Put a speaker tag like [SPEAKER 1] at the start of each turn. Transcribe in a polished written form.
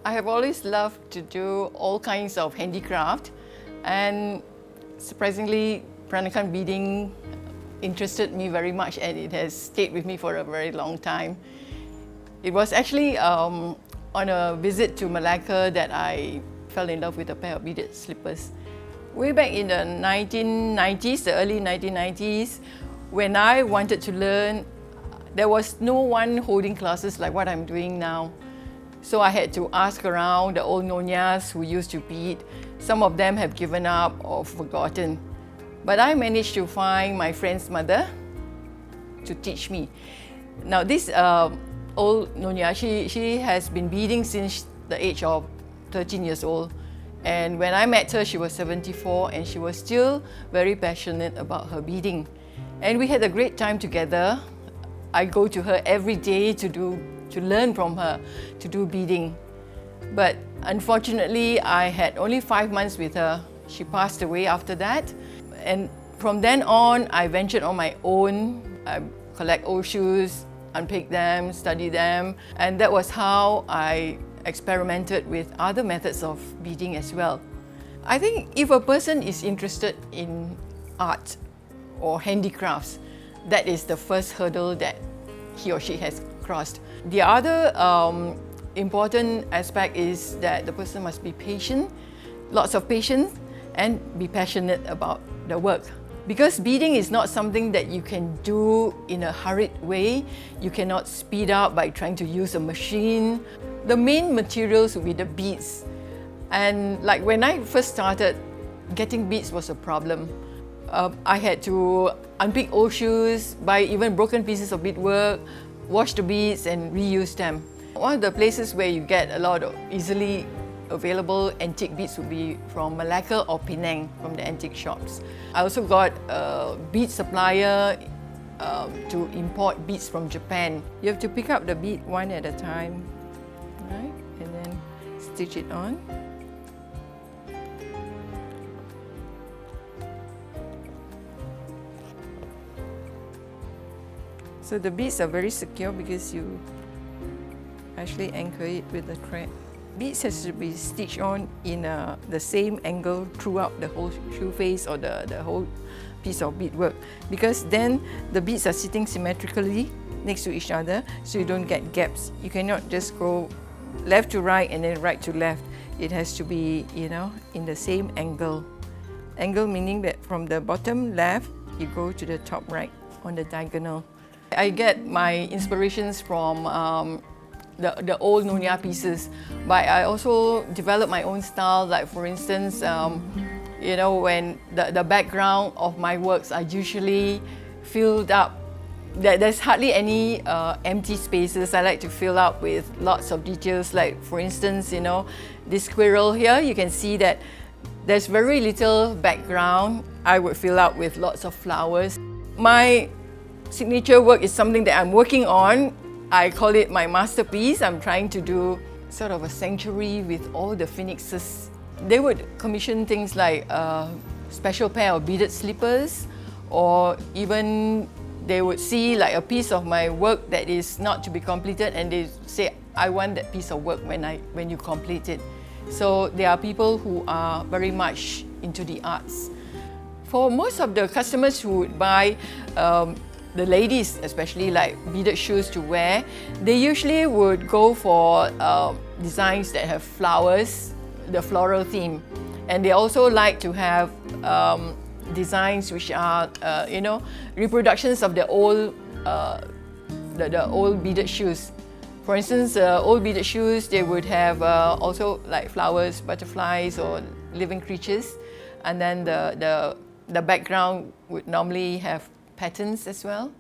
[SPEAKER 1] I have always loved to do all kinds of handicraft, and surprisingly, Peranakan beading interested me very much, and it has stayed with me for a very long time. It was actually on a visit to Malacca that I fell in love with a pair of beaded slippers. Way back in the 1990s, the early 1990s, when I wanted to learn, there was no one holding classes like what I'm doing now. So I had to ask around the old nonyas who used to bead. Some of them have given up or forgotten. But I managed to find my friend's mother to teach me. Now this old nonya, she has been beading since the age of 13 years old. And when I met her, she was 74 and she was still very passionate about her beading. And we had a great time together. I go to her every day to learn from her to do beading. But unfortunately, I had only 5 months with her. She passed away after that. And from then on, I ventured on my own. I collect old shoes, unpick them, study them. And that was how I experimented with other methods of beading as well. I think if a person is interested in art or handicrafts, that is the first hurdle that he or she has crossed. The other important aspect is that the person must be patient, lots of patience, and be passionate about the work. Because beading is not something that you can do in a hurried way. You cannot speed up by trying to use a machine. The main materials will be the beads. And like when I first started, getting beads was a problem. I had to unpick old shoes, buy even broken pieces of beadwork, wash the beads and reuse them. One of the places where you get a lot of easily available antique beads would be from Malacca or Penang, from the antique shops. I also got a bead supplier to import beads from Japan. You have to pick up the bead one at a time, right? And then stitch it on. So the beads are very secure because you actually anchor it with a thread. Beads has to be stitched on in the same angle throughout the whole shoe face or the whole piece of beadwork, because then the beads are sitting symmetrically next to each other, so you don't get gaps. You cannot just go left to right and then right to left. It has to be, in the same angle. Angle meaning that from the bottom left, you go to the top right on the diagonal. I get my inspirations from the old nonya pieces, but I also develop my own style. Like for instance, when the background of my works are usually filled up, there's hardly any empty spaces. I like to fill up with lots of details. Like for instance, this squirrel here, you can see that there's very little background. I would fill up with lots of flowers. My signature work is something that I'm working on. I call it my masterpiece. I'm trying to do sort of a sanctuary with all the phoenixes. They would commission things like a special pair of beaded slippers, or even they would see like a piece of my work that is not to be completed and they say, I want that piece of work when you complete it. So there are people who are very much into the arts. For most of the customers who would buy the ladies, especially like beaded shoes to wear, they usually would go for designs that have flowers, the floral theme. And they also like to have designs which are, reproductions of the old beaded shoes. For instance, old beaded shoes, they would have also like flowers, butterflies or living creatures. And then the background would normally have patterns as well.